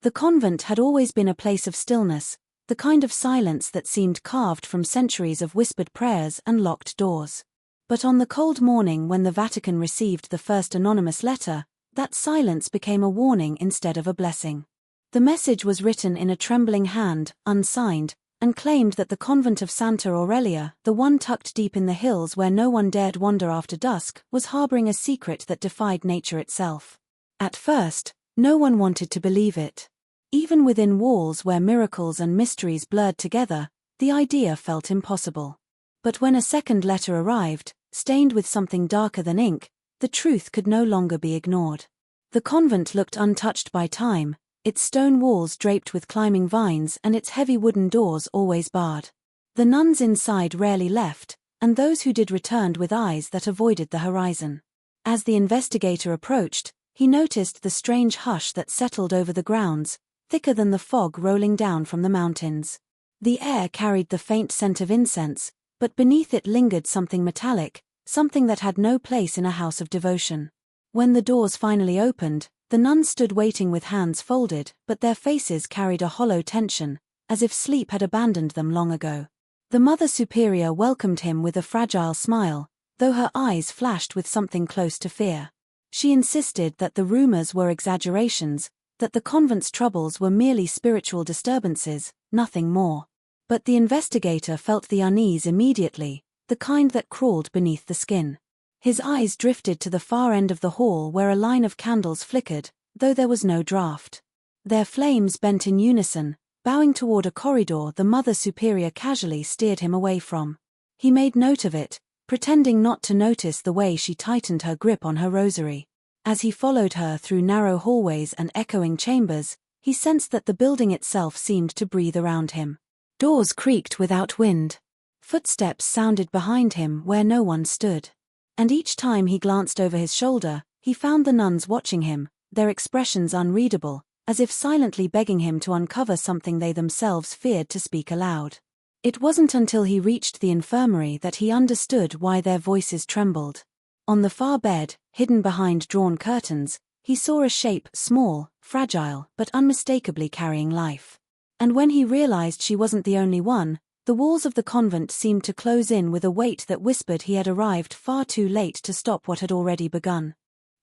The convent had always been a place of stillness, the kind of silence that seemed carved from centuries of whispered prayers and locked doors. But on the cold morning when the Vatican received the first anonymous letter, that silence became a warning instead of a blessing. The message was written in a trembling hand, unsigned, and claimed that the convent of Santa Aurelia, the one tucked deep in the hills where no one dared wander after dusk, was harboring a secret that defied nature itself. At first, no one wanted to believe it. Even within walls where miracles and mysteries blurred together, the idea felt impossible. But when a second letter arrived, stained with something darker than ink, the truth could no longer be ignored. The convent looked untouched by time, its stone walls draped with climbing vines and its heavy wooden doors always barred. The nuns inside rarely left, and those who did returned with eyes that avoided the horizon. As the investigator approached, he noticed the strange hush that settled over the grounds, thicker than the fog rolling down from the mountains. The air carried the faint scent of incense, but beneath it lingered something metallic, something that had no place in a house of devotion. When the doors finally opened, the nuns stood waiting with hands folded, but their faces carried a hollow tension, as if sleep had abandoned them long ago. The Mother Superior welcomed him with a fragile smile, though her eyes flashed with something close to fear. She insisted that the rumors were exaggerations, that the convent's troubles were merely spiritual disturbances, nothing more. But the investigator felt the unease immediately, the kind that crawled beneath the skin. His eyes drifted to the far end of the hall where a line of candles flickered, though there was no draught. Their flames bent in unison, bowing toward a corridor the Mother Superior casually steered him away from. He made note of it, pretending not to notice the way she tightened her grip on her rosary. As he followed her through narrow hallways and echoing chambers, he sensed that the building itself seemed to breathe around him. Doors creaked without wind. Footsteps sounded behind him where no one stood. And each time he glanced over his shoulder, he found the nuns watching him, their expressions unreadable, as if silently begging him to uncover something they themselves feared to speak aloud. It wasn't until he reached the infirmary that he understood why their voices trembled. On the far bed, hidden behind drawn curtains, he saw a shape small, fragile, but unmistakably carrying life. And when he realized she wasn't the only one, the walls of the convent seemed to close in with a weight that whispered he had arrived far too late to stop what had already begun.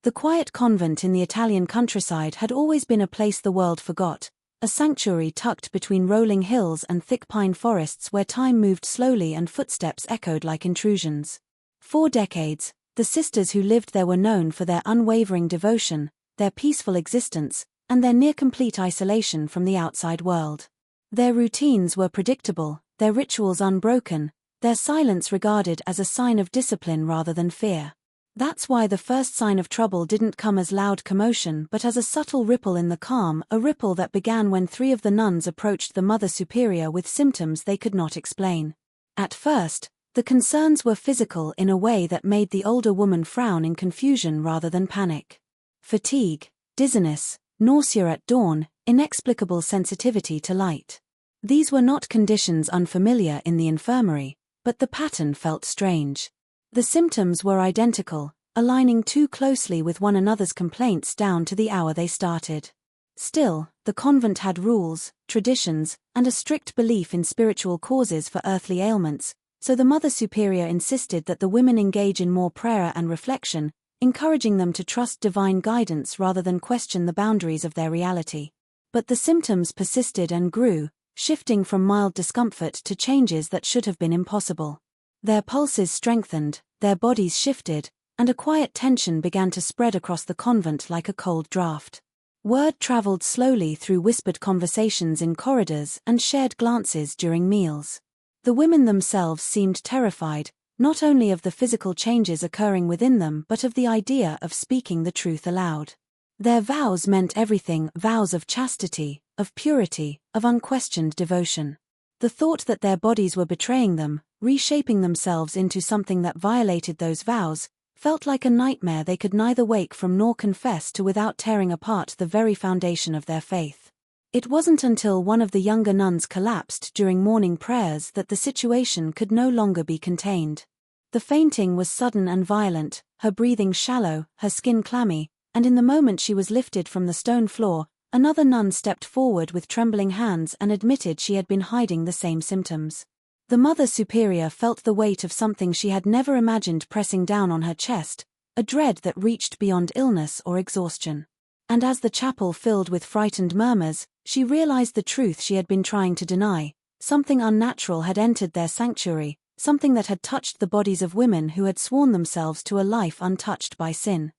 The quiet convent in the Italian countryside had always been a place the world forgot, a sanctuary tucked between rolling hills and thick pine forests where time moved slowly and footsteps echoed like intrusions. For decades, the sisters who lived there were known for their unwavering devotion, their peaceful existence, and their near-complete isolation from the outside world. Their routines were predictable, their rituals unbroken, their silence regarded as a sign of discipline rather than fear. That's why the first sign of trouble didn't come as loud commotion but as a subtle ripple in the calm, a ripple that began when 3 of the nuns approached the Mother Superior with symptoms they could not explain. At first, the concerns were physical in a way that made the older woman frown in confusion rather than panic. Fatigue, dizziness, nausea at dawn, inexplicable sensitivity to light. These were not conditions unfamiliar in the infirmary, but the pattern felt strange. The symptoms were identical, aligning too closely with one another's complaints down to the hour they started. Still, the convent had rules, traditions, and a strict belief in spiritual causes for earthly ailments, so the Mother Superior insisted that the women engage in more prayer and reflection, encouraging them to trust divine guidance rather than question the boundaries of their reality. But the symptoms persisted and grew, shifting from mild discomfort to changes that should have been impossible. Their pulses strengthened, their bodies shifted, and a quiet tension began to spread across the convent like a cold draft. Word traveled slowly through whispered conversations in corridors and shared glances during meals. The women themselves seemed terrified, not only of the physical changes occurring within them but of the idea of speaking the truth aloud. Their vows meant everything, vows of chastity, of purity, of unquestioned devotion. The thought that their bodies were betraying them, reshaping themselves into something that violated those vows, felt like a nightmare they could neither wake from nor confess to without tearing apart the very foundation of their faith. It wasn't until one of the younger nuns collapsed during morning prayers that the situation could no longer be contained. The fainting was sudden and violent, her breathing shallow, her skin clammy, and in the moment she was lifted from the stone floor, Another nun stepped forward with trembling hands and admitted she had been hiding the same symptoms. The Mother Superior felt the weight of something she had never imagined pressing down on her chest, a dread that reached beyond illness or exhaustion. And as the chapel filled with frightened murmurs, she realized the truth she had been trying to deny. Something unnatural had entered their sanctuary, something that had touched the bodies of women who had sworn themselves to a life untouched by sin.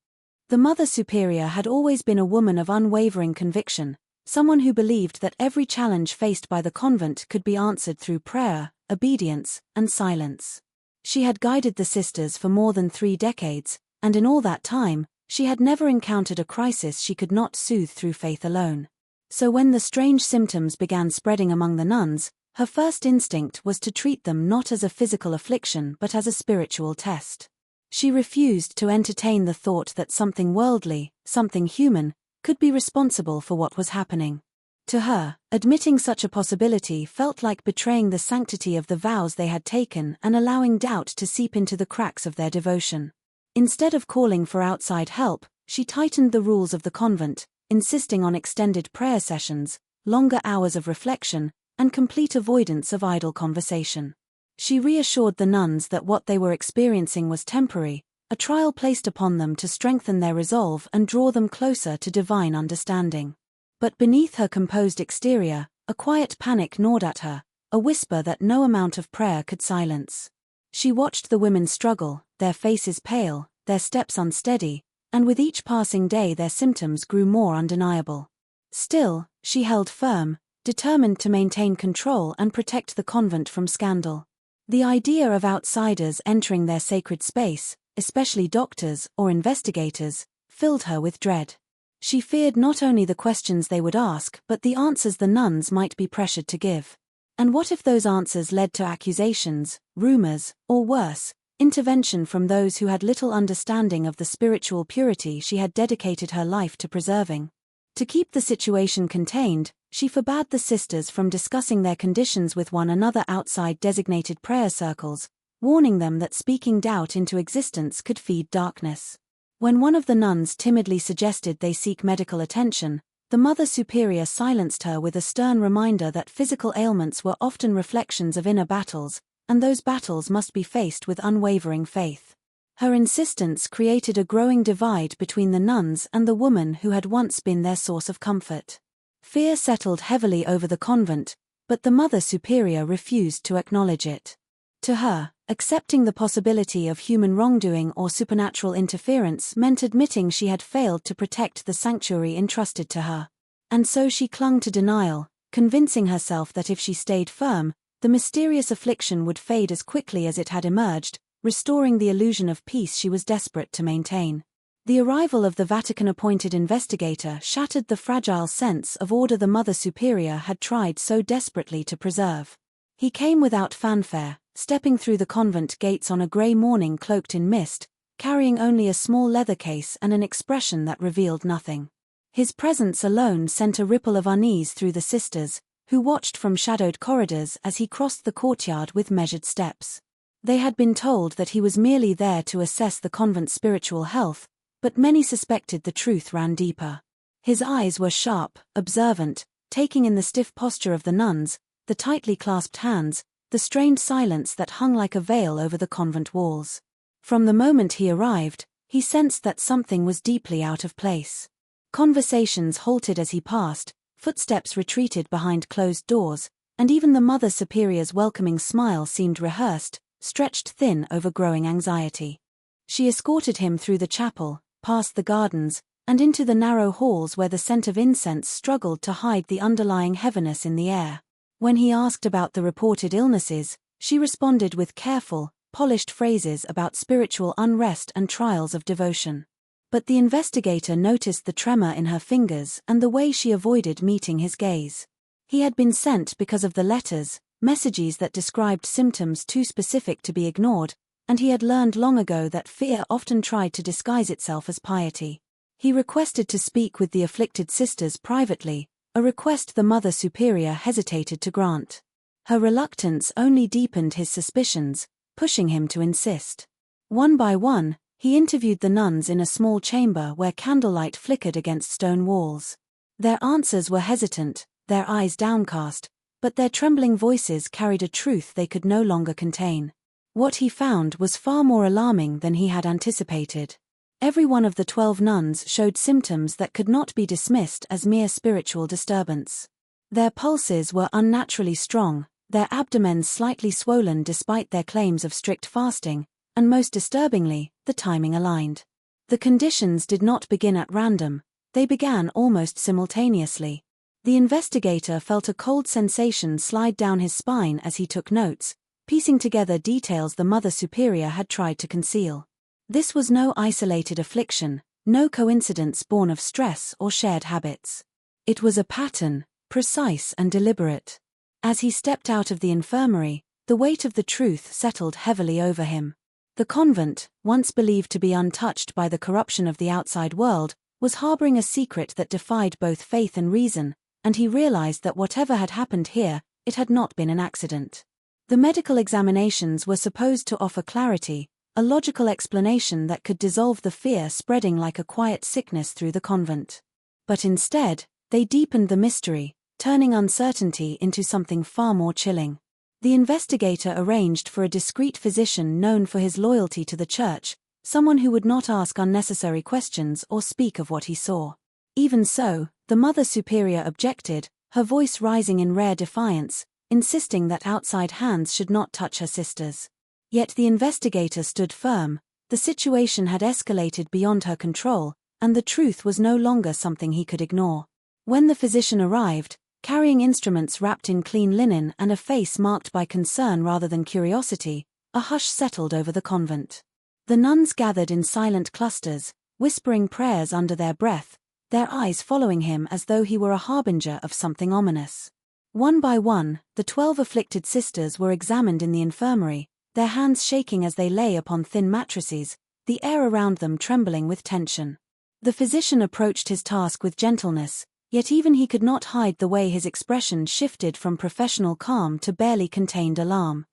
The Mother Superior had always been a woman of unwavering conviction, someone who believed that every challenge faced by the convent could be answered through prayer, obedience, and silence. She had guided the sisters for more than 3 decades, and in all that time, she had never encountered a crisis she could not soothe through faith alone. So when the strange symptoms began spreading among the nuns, her first instinct was to treat them not as a physical affliction but as a spiritual test. She refused to entertain the thought that something worldly, something human, could be responsible for what was happening. To her, admitting such a possibility felt like betraying the sanctity of the vows they had taken and allowing doubt to seep into the cracks of their devotion. Instead of calling for outside help, she tightened the rules of the convent, insisting on extended prayer sessions, longer hours of reflection, and complete avoidance of idle conversation. She reassured the nuns that what they were experiencing was temporary, a trial placed upon them to strengthen their resolve and draw them closer to divine understanding. But beneath her composed exterior, a quiet panic gnawed at her, a whisper that no amount of prayer could silence. She watched the women struggle, their faces pale, their steps unsteady, and with each passing day their symptoms grew more undeniable. Still, she held firm, determined to maintain control and protect the convent from scandal. The idea of outsiders entering their sacred space, especially doctors or investigators, filled her with dread. She feared not only the questions they would ask but the answers the nuns might be pressured to give. And what if those answers led to accusations, rumors, or worse, intervention from those who had little understanding of the spiritual purity she had dedicated her life to preserving? To keep the situation contained, she forbade the sisters from discussing their conditions with one another outside designated prayer circles, warning them that speaking doubt into existence could feed darkness. When one of the nuns timidly suggested they seek medical attention, the Mother Superior silenced her with a stern reminder that physical ailments were often reflections of inner battles, and those battles must be faced with unwavering faith. Her insistence created a growing divide between the nuns and the woman who had once been their source of comfort. Fear settled heavily over the convent, but the Mother Superior refused to acknowledge it. To her, accepting the possibility of human wrongdoing or supernatural interference meant admitting she had failed to protect the sanctuary entrusted to her. And so she clung to denial, convincing herself that if she stayed firm, the mysterious affliction would fade as quickly as it had emerged, restoring the illusion of peace she was desperate to maintain. The arrival of the Vatican-appointed investigator shattered the fragile sense of order the Mother Superior had tried so desperately to preserve. He came without fanfare, stepping through the convent gates on a grey morning cloaked in mist, carrying only a small leather case and an expression that revealed nothing. His presence alone sent a ripple of unease through the sisters, who watched from shadowed corridors as he crossed the courtyard with measured steps. They had been told that he was merely there to assess the convent's spiritual health, but many suspected the truth ran deeper. His eyes were sharp, observant, taking in the stiff posture of the nuns, the tightly clasped hands, the strained silence that hung like a veil over the convent walls. From the moment he arrived, he sensed that something was deeply out of place. Conversations halted as he passed, footsteps retreated behind closed doors, and even the Mother Superior's welcoming smile seemed rehearsed, stretched thin over growing anxiety. She escorted him through the chapel, past the gardens, and into the narrow halls where the scent of incense struggled to hide the underlying heaviness in the air. When he asked about the reported illnesses, she responded with careful, polished phrases about spiritual unrest and trials of devotion. But the investigator noticed the tremor in her fingers and the way she avoided meeting his gaze. He had been sent because of the letters, messages that described symptoms too specific to be ignored, and he had learned long ago that fear often tried to disguise itself as piety. He requested to speak with the afflicted sisters privately, a request the Mother Superior hesitated to grant. Her reluctance only deepened his suspicions, pushing him to insist. One by one, he interviewed the nuns in a small chamber where candlelight flickered against stone walls. Their answers were hesitant, their eyes downcast, but their trembling voices carried a truth they could no longer contain. What he found was far more alarming than he had anticipated. Every one of the 12 nuns showed symptoms that could not be dismissed as mere spiritual disturbance. Their pulses were unnaturally strong, their abdomens slightly swollen despite their claims of strict fasting, and most disturbingly, the timing aligned. The conditions did not begin at random, they began almost simultaneously. The investigator felt a cold sensation slide down his spine as he took notes, piecing together details the Mother Superior had tried to conceal. This was no isolated affliction, no coincidence born of stress or shared habits. It was a pattern, precise and deliberate. As he stepped out of the infirmary, the weight of the truth settled heavily over him. The convent, once believed to be untouched by the corruption of the outside world, was harboring a secret that defied both faith and reason, and he realized that whatever had happened here, it had not been an accident. The medical examinations were supposed to offer clarity, a logical explanation that could dissolve the fear spreading like a quiet sickness through the convent. But instead, they deepened the mystery, turning uncertainty into something far more chilling. The investigator arranged for a discreet physician known for his loyalty to the church, someone who would not ask unnecessary questions or speak of what he saw. Even so, the Mother Superior objected, her voice rising in rare defiance, insisting that outside hands should not touch her sisters. Yet the investigator stood firm, the situation had escalated beyond her control, and the truth was no longer something he could ignore. When the physician arrived, carrying instruments wrapped in clean linen and a face marked by concern rather than curiosity, a hush settled over the convent. The nuns gathered in silent clusters, whispering prayers under their breath, their eyes following him as though he were a harbinger of something ominous. One by one, the 12 afflicted sisters were examined in the infirmary, their hands shaking as they lay upon thin mattresses, the air around them trembling with tension. The physician approached his task with gentleness, yet even he could not hide the way his expression shifted from professional calm to barely contained alarm.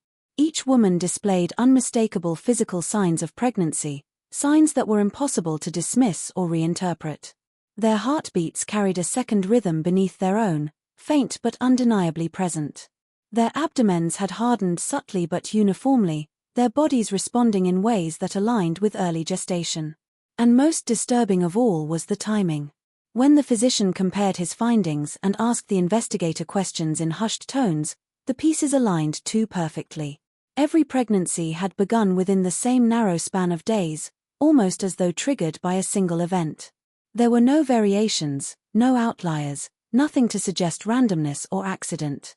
Each woman displayed unmistakable physical signs of pregnancy, signs that were impossible to dismiss or reinterpret. Their heartbeats carried a second rhythm beneath their own, faint but undeniably present. Their abdomens had hardened subtly but uniformly, their bodies responding in ways that aligned with early gestation. And most disturbing of all was the timing. When the physician compared his findings and asked the investigator questions in hushed tones, the pieces aligned too perfectly. Every pregnancy had begun within the same narrow span of days, almost as though triggered by a single event. There were no variations, no outliers, nothing to suggest randomness or accident.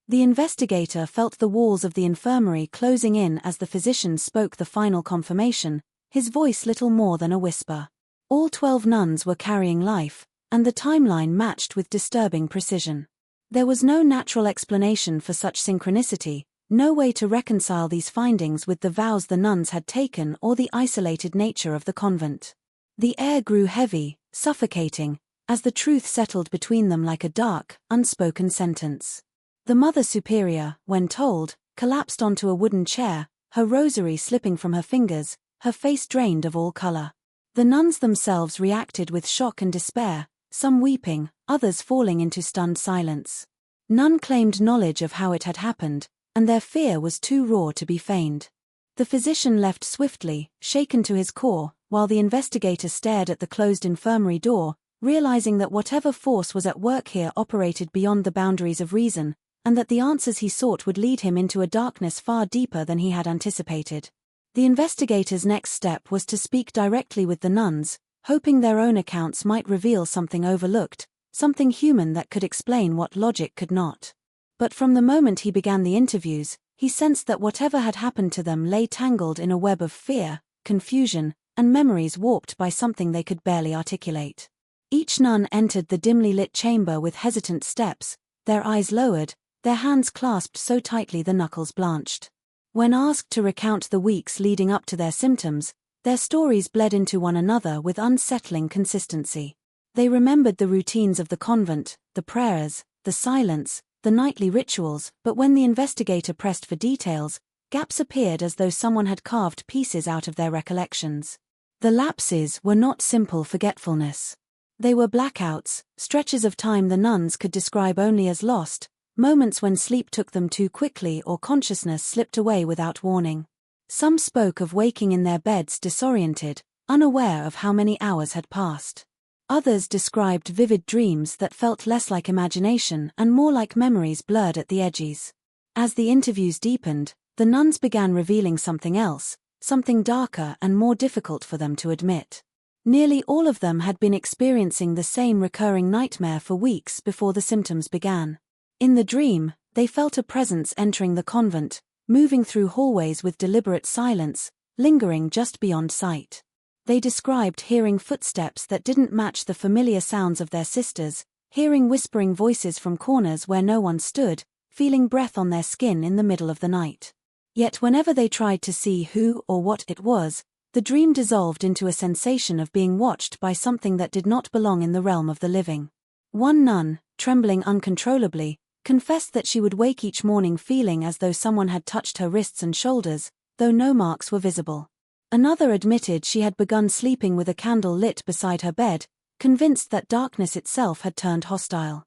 The investigator felt the walls of the infirmary closing in as the physician spoke the final confirmation, his voice little more than a whisper. All 12 nuns were carrying life, and the timeline matched with disturbing precision. There was no natural explanation for such synchronicity, no way to reconcile these findings with the vows the nuns had taken or the isolated nature of the convent. The air grew heavy, suffocating, as the truth settled between them like a dark, unspoken sentence. The Mother Superior, when told, collapsed onto a wooden chair, her rosary slipping from her fingers, her face drained of all color. The nuns themselves reacted with shock and despair, some weeping, others falling into stunned silence. None claimed knowledge of how it had happened, and their fear was too raw to be feigned. The physician left swiftly, shaken to his core, while the investigator stared at the closed infirmary door, realizing that whatever force was at work here operated beyond the boundaries of reason, and that the answers he sought would lead him into a darkness far deeper than he had anticipated. The investigator's next step was to speak directly with the nuns, hoping their own accounts might reveal something overlooked, something human that could explain what logic could not. But from the moment he began the interviews, he sensed that whatever had happened to them lay tangled in a web of fear, confusion, and memories warped by something they could barely articulate. Each nun entered the dimly lit chamber with hesitant steps, their eyes lowered, their hands clasped so tightly the knuckles blanched. When asked to recount the weeks leading up to their symptoms, their stories bled into one another with unsettling consistency. They remembered the routines of the convent, the prayers, the silence, the nightly rituals, but when the investigator pressed for details, gaps appeared as though someone had carved pieces out of their recollections. The lapses were not simple forgetfulness. They were blackouts, stretches of time the nuns could describe only as lost, moments when sleep took them too quickly or consciousness slipped away without warning. Some spoke of waking in their beds disoriented, unaware of how many hours had passed. Others described vivid dreams that felt less like imagination and more like memories blurred at the edges. As the interviews deepened, the nuns began revealing something else, something darker and more difficult for them to admit. Nearly all of them had been experiencing the same recurring nightmare for weeks before the symptoms began. In the dream, they felt a presence entering the convent, moving through hallways with deliberate silence, lingering just beyond sight. They described hearing footsteps that didn't match the familiar sounds of their sisters, hearing whispering voices from corners where no one stood, feeling breath on their skin in the middle of the night. Yet whenever they tried to see who or what it was, the dream dissolved into a sensation of being watched by something that did not belong in the realm of the living. One nun, trembling uncontrollably, confessed that she would wake each morning feeling as though someone had touched her wrists and shoulders, though no marks were visible. Another admitted she had begun sleeping with a candle lit beside her bed, convinced that darkness itself had turned hostile.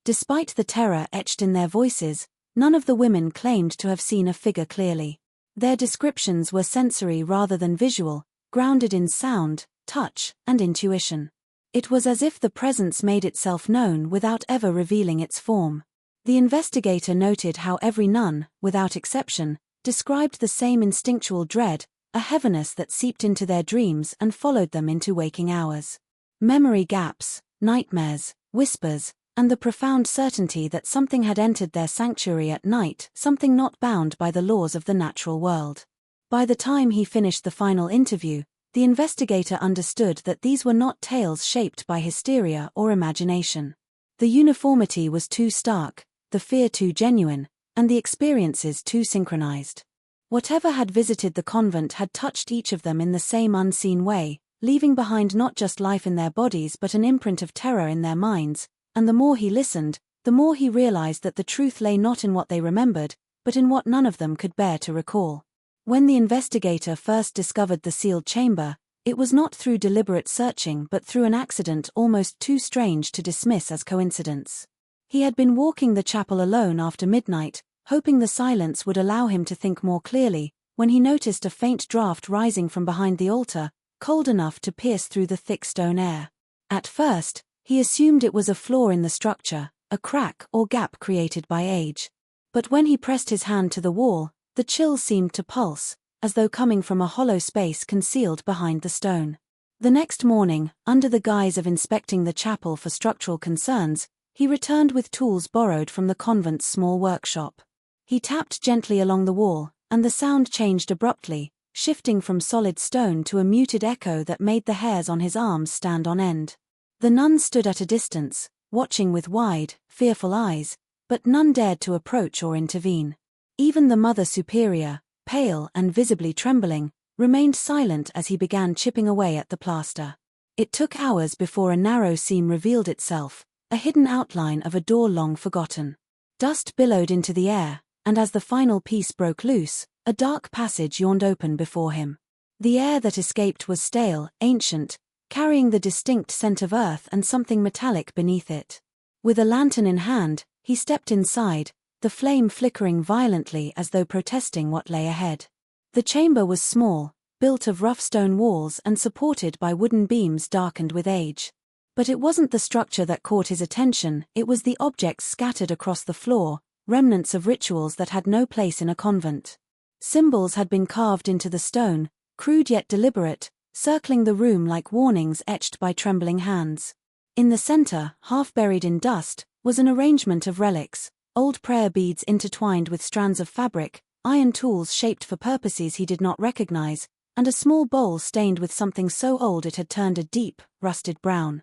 Despite the terror etched in their voices, none of the women claimed to have seen a figure clearly. Their descriptions were sensory rather than visual, grounded in sound, touch, and intuition. It was as if the presence made itself known without ever revealing its form. The investigator noted how every nun, without exception, described the same instinctual dread, a heaviness that seeped into their dreams and followed them into waking hours. Memory gaps, nightmares, whispers, and the profound certainty that something had entered their sanctuary at night, something not bound by the laws of the natural world. By the time he finished the final interview, the investigator understood that these were not tales shaped by hysteria or imagination. The uniformity was too stark, the fear too genuine, and the experiences too synchronized. Whatever had visited the convent had touched each of them in the same unseen way, leaving behind not just life in their bodies but an imprint of terror in their minds, and the more he listened, the more he realized that the truth lay not in what they remembered, but in what none of them could bear to recall. When the investigator first discovered the sealed chamber, it was not through deliberate searching but through an accident almost too strange to dismiss as coincidence. He had been walking the chapel alone after midnight, hoping the silence would allow him to think more clearly, when he noticed a faint draft rising from behind the altar, cold enough to pierce through the thick stone air. At first, he assumed it was a flaw in the structure, a crack or gap created by age. But when he pressed his hand to the wall, the chill seemed to pulse, as though coming from a hollow space concealed behind the stone. The next morning, under the guise of inspecting the chapel for structural concerns, he returned with tools borrowed from the convent's small workshop. He tapped gently along the wall, and the sound changed abruptly, shifting from solid stone to a muted echo that made the hairs on his arms stand on end. The nuns stood at a distance, watching with wide, fearful eyes, but none dared to approach or intervene. Even the Mother Superior, pale and visibly trembling, remained silent as he began chipping away at the plaster. It took hours before a narrow seam revealed itself, a hidden outline of a door long forgotten. Dust billowed into the air, and as the final piece broke loose, a dark passage yawned open before him. The air that escaped was stale, ancient, carrying the distinct scent of earth and something metallic beneath it. With a lantern in hand, he stepped inside, the flame flickering violently as though protesting what lay ahead. The chamber was small, built of rough stone walls and supported by wooden beams darkened with age. But it wasn't the structure that caught his attention, it was the objects scattered across the floor, remnants of rituals that had no place in a convent. Symbols had been carved into the stone, crude yet deliberate, circling the room like warnings etched by trembling hands. In the center, half buried in dust, was an arrangement of relics, old prayer beads intertwined with strands of fabric, iron tools shaped for purposes he did not recognize, and a small bowl stained with something so old it had turned a deep, rusted brown.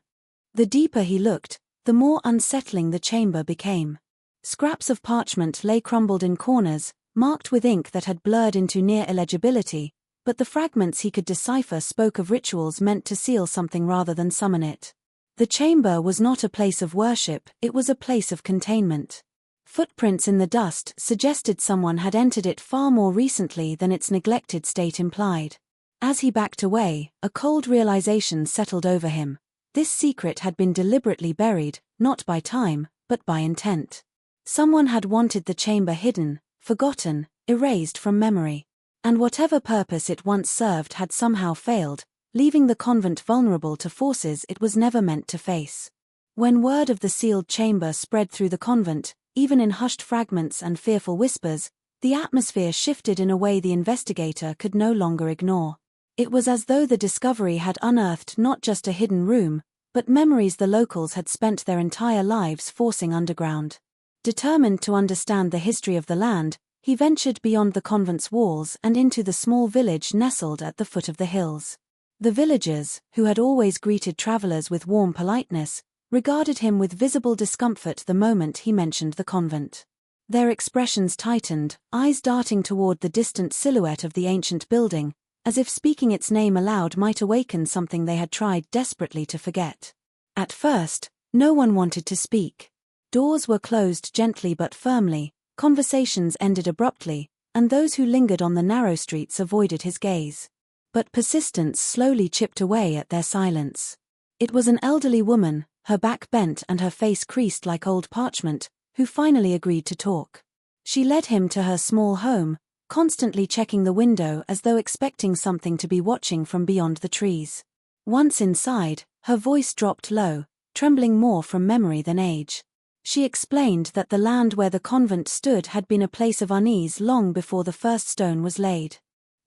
The deeper he looked, the more unsettling the chamber became. Scraps of parchment lay crumbled in corners, marked with ink that had blurred into near illegibility, but the fragments he could decipher spoke of rituals meant to seal something rather than summon it. The chamber was not a place of worship, it was a place of containment. Footprints in the dust suggested someone had entered it far more recently than its neglected state implied. As he backed away, a cold realization settled over him. This secret had been deliberately buried, not by time, but by intent. Someone had wanted the chamber hidden, forgotten, erased from memory. And whatever purpose it once served had somehow failed, leaving the convent vulnerable to forces it was never meant to face. When word of the sealed chamber spread through the convent, even in hushed fragments and fearful whispers, the atmosphere shifted in a way the investigator could no longer ignore. It was as though the discovery had unearthed not just a hidden room, but memories the locals had spent their entire lives forcing underground. Determined to understand the history of the land, he ventured beyond the convent's walls and into the small village nestled at the foot of the hills. The villagers, who had always greeted travelers with warm politeness, regarded him with visible discomfort the moment he mentioned the convent. Their expressions tightened, eyes darting toward the distant silhouette of the ancient building, as if speaking its name aloud might awaken something they had tried desperately to forget. At first, no one wanted to speak. Doors were closed gently but firmly, conversations ended abruptly, and those who lingered on the narrow streets avoided his gaze. But persistence slowly chipped away at their silence. It was an elderly woman, her back bent and her face creased like old parchment, who finally agreed to talk. She led him to her small home, constantly checking the window as though expecting something to be watching from beyond the trees. Once inside, her voice dropped low, trembling more from memory than age. She explained that the land where the convent stood had been a place of unease long before the first stone was laid.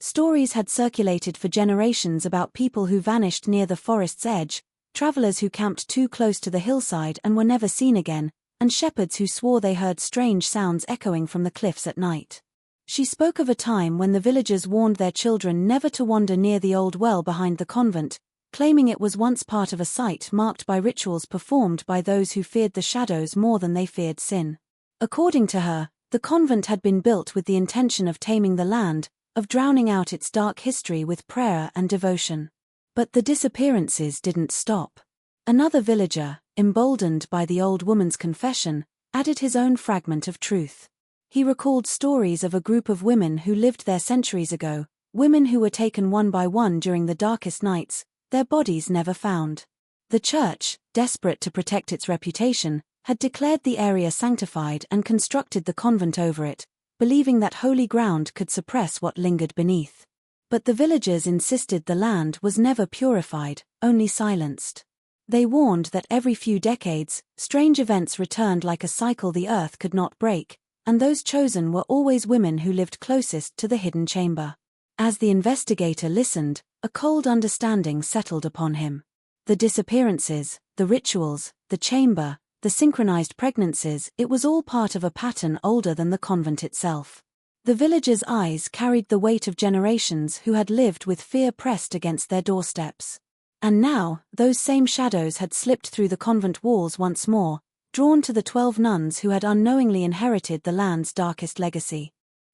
Stories had circulated for generations about people who vanished near the forest's edge, travelers who camped too close to the hillside and were never seen again, and shepherds who swore they heard strange sounds echoing from the cliffs at night. She spoke of a time when the villagers warned their children never to wander near the old well behind the convent, claiming it was once part of a site marked by rituals performed by those who feared the shadows more than they feared sin. According to her, the convent had been built with the intention of taming the land, of drowning out its dark history with prayer and devotion. But the disappearances didn't stop. Another villager, emboldened by the old woman's confession, added his own fragment of truth. He recalled stories of a group of women who lived there centuries ago, women who were taken one by one during the darkest nights, their bodies never found. The church, desperate to protect its reputation, had declared the area sanctified and constructed the convent over it, believing that holy ground could suppress what lingered beneath. But the villagers insisted the land was never purified, only silenced. They warned that every few decades, strange events returned like a cycle the earth could not break, and those chosen were always women who lived closest to the hidden chamber. As the investigator listened, a cold understanding settled upon him. The disappearances, the rituals, the chamber, the synchronized pregnancies, it was all part of a pattern older than the convent itself. The villagers' eyes carried the weight of generations who had lived with fear pressed against their doorsteps. And now, those same shadows had slipped through the convent walls once more, drawn to the 12 nuns who had unknowingly inherited the land's darkest legacy.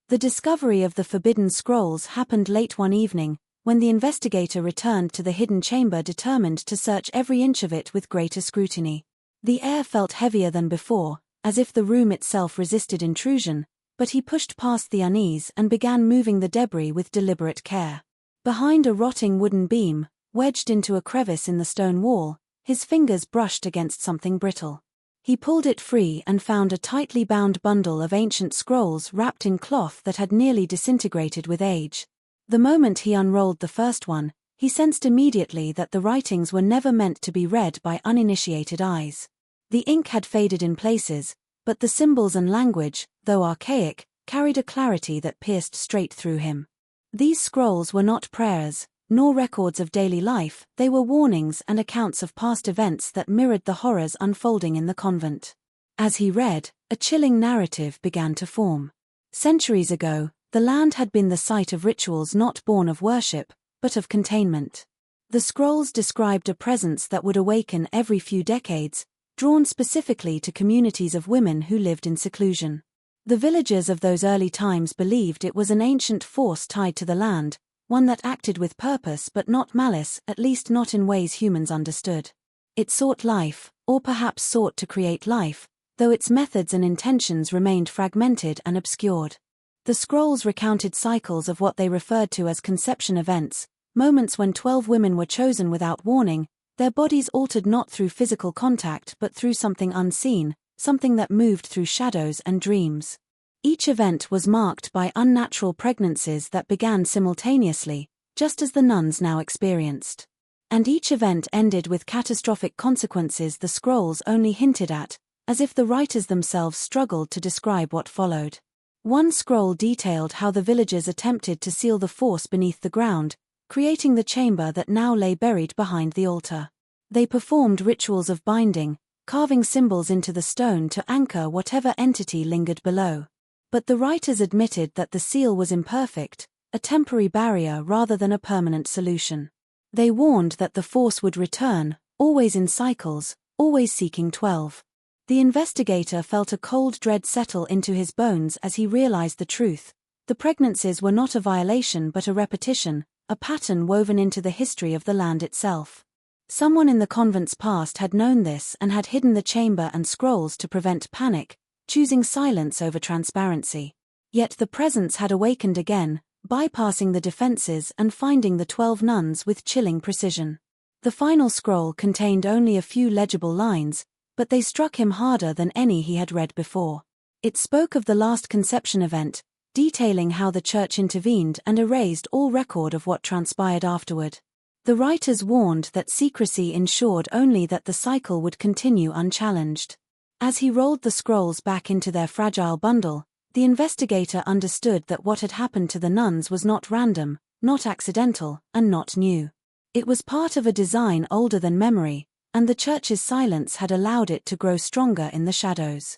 The discovery of the forbidden scrolls happened late one evening, when the investigator returned to the hidden chamber determined to search every inch of it with greater scrutiny. The air felt heavier than before, as if the room itself resisted intrusion, but he pushed past the unease and began moving the debris with deliberate care. Behind a rotting wooden beam, wedged into a crevice in the stone wall, his fingers brushed against something brittle. He pulled it free and found a tightly bound bundle of ancient scrolls wrapped in cloth that had nearly disintegrated with age. The moment he unrolled the first one, he sensed immediately that the writings were never meant to be read by uninitiated eyes. The ink had faded in places, but the symbols and language, though archaic, carried a clarity that pierced straight through him. These scrolls were not prayers, nor records of daily life, they were warnings and accounts of past events that mirrored the horrors unfolding in the convent. As he read, a chilling narrative began to form. Centuries ago, the land had been the site of rituals not born of worship, but of containment. The scrolls described a presence that would awaken every few decades, drawn specifically to communities of women who lived in seclusion. The villagers of those early times believed it was an ancient force tied to the land, one that acted with purpose but not malice, at least not in ways humans understood. It sought life, or perhaps sought to create life, though its methods and intentions remained fragmented and obscured. The scrolls recounted cycles of what they referred to as conception events, moments when 12 women were chosen without warning, their bodies altered not through physical contact but through something unseen, something that moved through shadows and dreams. Each event was marked by unnatural pregnancies that began simultaneously, just as the nuns now experienced. And each event ended with catastrophic consequences the scrolls only hinted at, as if the writers themselves struggled to describe what followed. One scroll detailed how the villagers attempted to seal the force beneath the ground, creating the chamber that now lay buried behind the altar. They performed rituals of binding, carving symbols into the stone to anchor whatever entity lingered below. But the writers admitted that the seal was imperfect, a temporary barrier rather than a permanent solution. They warned that the force would return, always in cycles, always seeking 12. The investigator felt a cold dread settle into his bones as he realized the truth. The pregnancies were not a violation but a repetition, a pattern woven into the history of the land itself. Someone in the convent's past had known this and had hidden the chamber and scrolls to prevent panic, choosing silence over transparency. Yet the presence had awakened again, bypassing the defenses and finding the 12 nuns with chilling precision. The final scroll contained only a few legible lines, but they struck him harder than any he had read before. It spoke of the last conception event, detailing how the church intervened and erased all record of what transpired afterward. The writers warned that secrecy ensured only that the cycle would continue unchallenged. As he rolled the scrolls back into their fragile bundle, the investigator understood that what had happened to the nuns was not random, not accidental, and not new. It was part of a design older than memory, and the church's silence had allowed it to grow stronger in the shadows.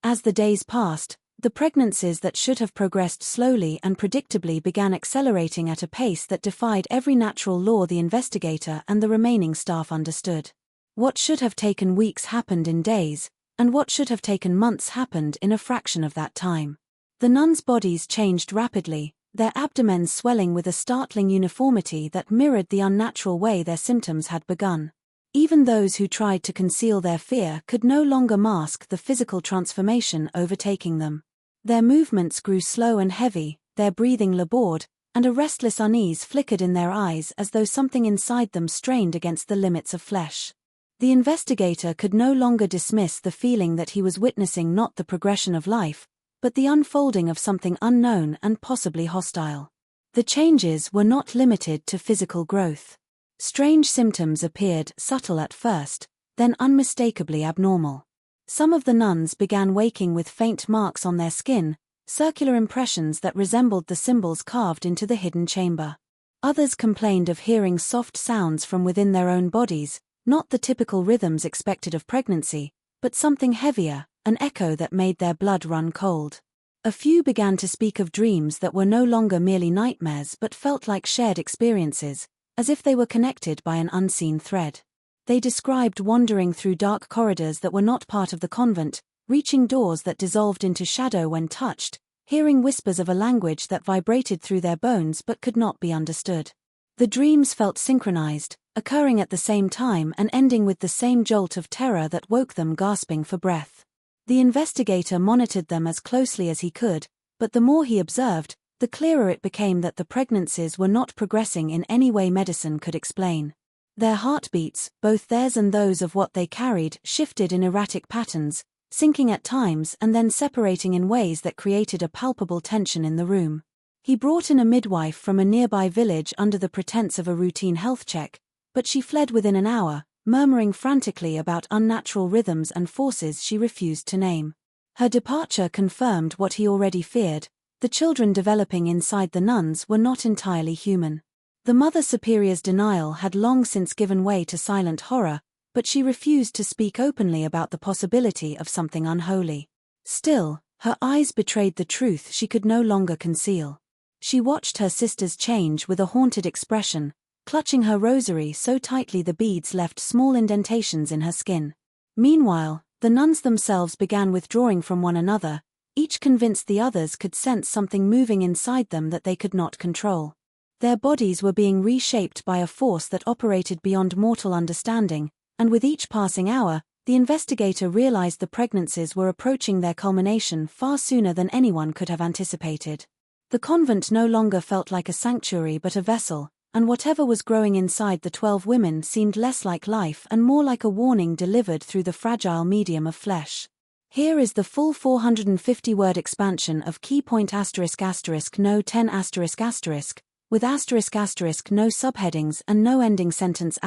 As the days passed, the pregnancies that should have progressed slowly and predictably began accelerating at a pace that defied every natural law the investigator and the remaining staff understood. What should have taken weeks happened in days, and what should have taken months happened in a fraction of that time. The nuns' bodies changed rapidly, their abdomens swelling with a startling uniformity that mirrored the unnatural way their symptoms had begun. Even those who tried to conceal their fear could no longer mask the physical transformation overtaking them. Their movements grew slow and heavy, their breathing labored, and a restless unease flickered in their eyes as though something inside them strained against the limits of flesh. The investigator could no longer dismiss the feeling that he was witnessing not the progression of life, but the unfolding of something unknown and possibly hostile. The changes were not limited to physical growth. Strange symptoms appeared, subtle at first, then unmistakably abnormal. Some of the nuns began waking with faint marks on their skin, circular impressions that resembled the symbols carved into the hidden chamber. Others complained of hearing soft sounds from within their own bodies, not the typical rhythms expected of pregnancy, but something heavier, an echo that made their blood run cold. A few began to speak of dreams that were no longer merely nightmares but felt like shared experiences, as if they were connected by an unseen thread. They described wandering through dark corridors that were not part of the convent, reaching doors that dissolved into shadow when touched, hearing whispers of a language that vibrated through their bones but could not be understood. The dreams felt synchronized, occurring at the same time and ending with the same jolt of terror that woke them gasping for breath. The investigator monitored them as closely as he could, but the more he observed, the clearer it became that the pregnancies were not progressing in any way medicine could explain. Their heartbeats, both theirs and those of what they carried, shifted in erratic patterns, sinking at times and then separating in ways that created a palpable tension in the room. He brought in a midwife from a nearby village under the pretense of a routine health check, but she fled within an hour, murmuring frantically about unnatural rhythms and forces she refused to name. Her departure confirmed what he already feared: the children developing inside the nuns were not entirely human. The Mother Superior's denial had long since given way to silent horror, but she refused to speak openly about the possibility of something unholy. Still, her eyes betrayed the truth she could no longer conceal. She watched her sisters change with a haunted expression, clutching her rosary so tightly the beads left small indentations in her skin. Meanwhile, the nuns themselves began withdrawing from one another, each convinced the others could sense something moving inside them that they could not control. Their bodies were being reshaped by a force that operated beyond mortal understanding, and with each passing hour, the investigator realized the pregnancies were approaching their culmination far sooner than anyone could have anticipated. The convent no longer felt like a sanctuary but a vessel, and whatever was growing inside the 12 women seemed less like life and more like a warning delivered through the fragile medium of flesh. Here is the full 450-word expansion of key point ***no 10***, with ***, no subheadings and no ending sentence ***,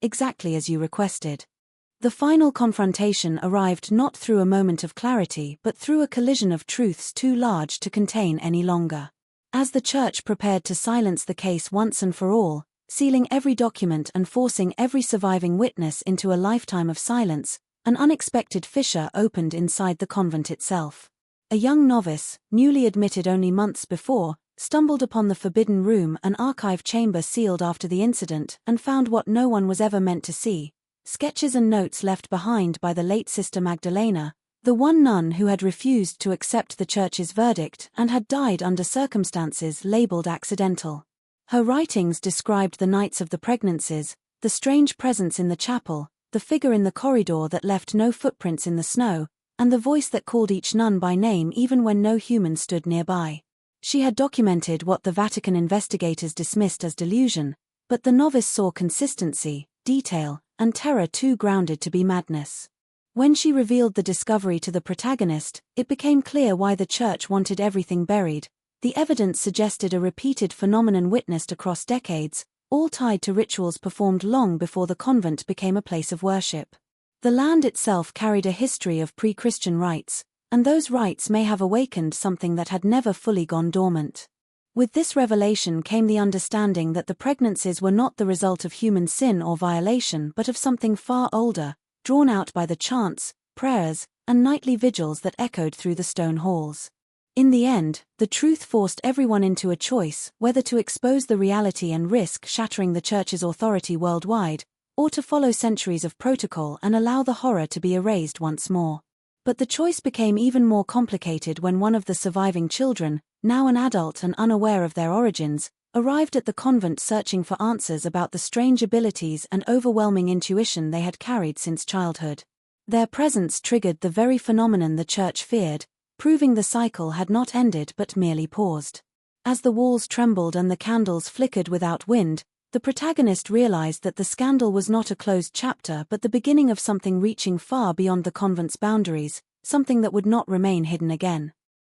exactly as you requested. The final confrontation arrived not through a moment of clarity but through a collision of truths too large to contain any longer. As the Church prepared to silence the case once and for all, sealing every document and forcing every surviving witness into a lifetime of silence, an unexpected fissure opened inside the convent itself. A young novice, newly admitted only months before, stumbled upon the forbidden room, an archive chamber sealed after the incident, and found what no one was ever meant to see: sketches and notes left behind by the late Sister Magdalena, the one nun who had refused to accept the Church's verdict and had died under circumstances labeled accidental. Her writings described the nights of the pregnancies, the strange presence in the chapel, the figure in the corridor that left no footprints in the snow, and the voice that called each nun by name even when no human stood nearby. She had documented what the Vatican investigators dismissed as delusion, but the novice saw consistency, detail, and terror too grounded to be madness. When she revealed the discovery to the protagonist, it became clear why the Church wanted everything buried. The evidence suggested a repeated phenomenon witnessed across decades, all tied to rituals performed long before the convent became a place of worship. The land itself carried a history of pre-Christian rites, and those rites may have awakened something that had never fully gone dormant. With this revelation came the understanding that the pregnancies were not the result of human sin or violation but of something far older, drawn out by the chants, prayers, and nightly vigils that echoed through the stone halls. In the end, the truth forced everyone into a choice, whether to expose the reality and risk shattering the Church's authority worldwide, or to follow centuries of protocol and allow the horror to be erased once more. But the choice became even more complicated when one of the surviving children, now an adult and unaware of their origins, arrived at the convent searching for answers about the strange abilities and overwhelming intuition they had carried since childhood. Their presence triggered the very phenomenon the Church feared, proving the cycle had not ended but merely paused. As the walls trembled and the candles flickered without wind, the protagonist realized that the scandal was not a closed chapter but the beginning of something reaching far beyond the convent's boundaries, something that would not remain hidden again.